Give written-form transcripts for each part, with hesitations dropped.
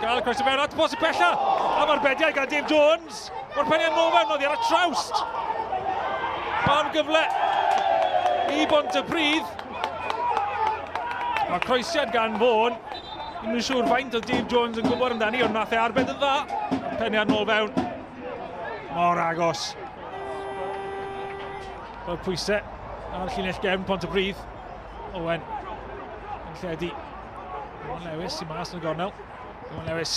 Gael y croes i fewn at bosib bella. A mae'r bediau gan Dave Jones. Mae'r penniau'n nôl fewn, oedd hi ar y trawst. Fan gyfle i Pontypridd. Mae croesiad gan Fôn. Ni'n siŵr faint o Dave Jones yn gwybod amdani, ond nath e arbed yn dda. Penniau'n nôl fewn. Mor agos. Roedd pwysau ar llinell gefn Pontypridd. Owen yn lledu. Owen Lewis i mas yn y gornel. Owen Lewis.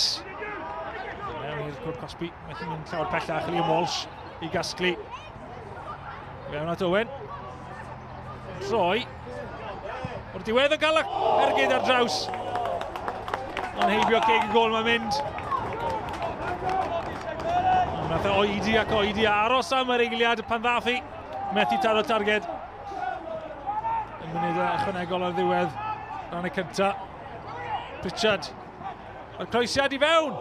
Mewn i'r cwrdd Cosby. Methu mynd llawer pellach Liam Walsh i gasglu. Fewn at Owen. Troi. O'r diwedd yn cael ergyd ar draws. Ond heibio ceg y gol mae'n mynd. Nath e oedi ac oedi a aros am yr eiliad pan ddath hi. Methu taro targed. Yn munudau ychwanegol ar ddiwedd. Ran y cynta. Pritchard. Mae'r croesiad i fewn.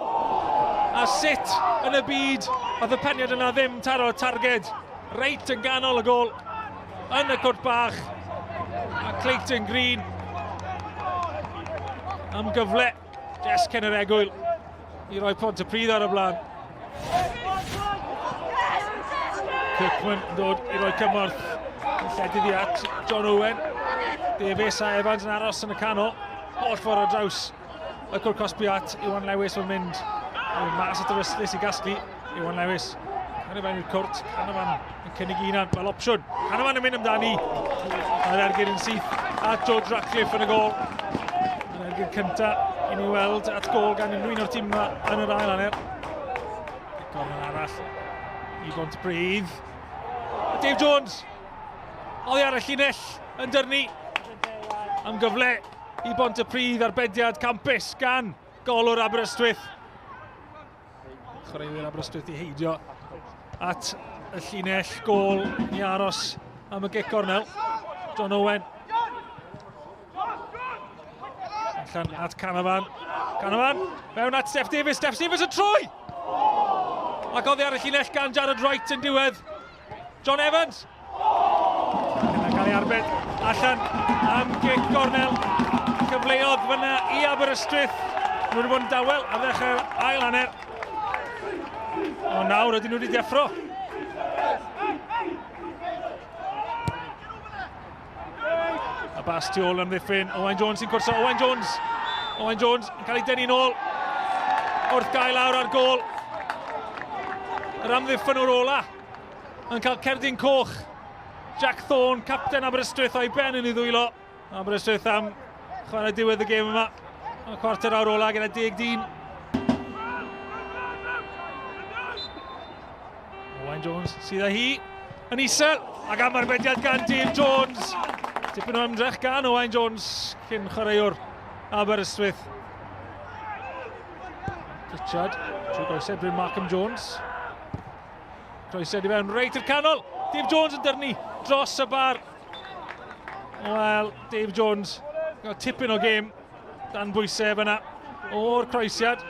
A sut yn y byd oedd y penniad yna ddim taro targed. Reit yn ganol y gol. Yn y cwrt bach. A Clayton Green. Am gyfle. Jes cyn yr egwyl. I roi Pontypridd ar y blaen. Kirkman yn dod i roi cymorth. Yn lledu ddi at John Owen. Davies a Evans yn aros yn y canol. Holl ffordd ar draws. Y cwrdd Cosby at Iwan Lewis yn mynd. Mas at y ryslus i gasglu. Iwan Lewis. Canavan i'r cwrt. Canavan yn cynnig unan fel opsiwn. Canavan yn mynd amdani. Mae'r ergyd yn syth at George Ratcliffe yn y gol. Mae'r ergyd cynta i ni weld at gol gan unrhyw un o'r tîm yma yn yr ail hanner. Gornel arall i Pontypridd. Dave Jones. Oddi ar y llinell yn dyrnu. Am gyfle i Pontypridd arbediad campus gan golwr Aberystwyth. Chwaraewyr Aberystwyth i heidio at y llinell gol i aros am y gic gornel. John Owen. Allan at Canavan. Canavan. Mewn at Steph Davies. Steph Davies yn troi! Ac oddi ar y llinell gan Jared Wright yn diwedd. John Evans. Yna'n cael ei arbed allan am gic gornel. Cyfleodd fyna i Aberystwyth. Nhw wedi bod yn dawel ar ddechrau'r ail hanner. O nawr ydyn nhw wedi deffro. A Bastiol yn ddiffyn. Owen Jones sy'n cwrso. Owen Jones. Owen Jones yn cael ei dynnu nôl. Wrth gael lawr ar gol. Yr amddiffyn o'r ola. Yn cael cerdyn coch. Jack Thorne, capten Aberystwyth o'i ben yn ei ddwylo. Aberystwyth am chwarae diwedd y gêm yma. Y cwarter awr ola gyda 10-10. Owen Jones sydd â hi yn isel. Ac am arbediad gan Dave Jones. Tipyn o ymdrech gan Owen Jones cyn chwaraewr Aberystwyth. Pritchard, trwy goesau Bryn Markham Jones. Croesiad i fewn reit i'r canol. Dave Jones yn dyrnu dros y bar. Wel, Dave Jones gael tipyn o gêm dan bwysau fyna o'r croesiad.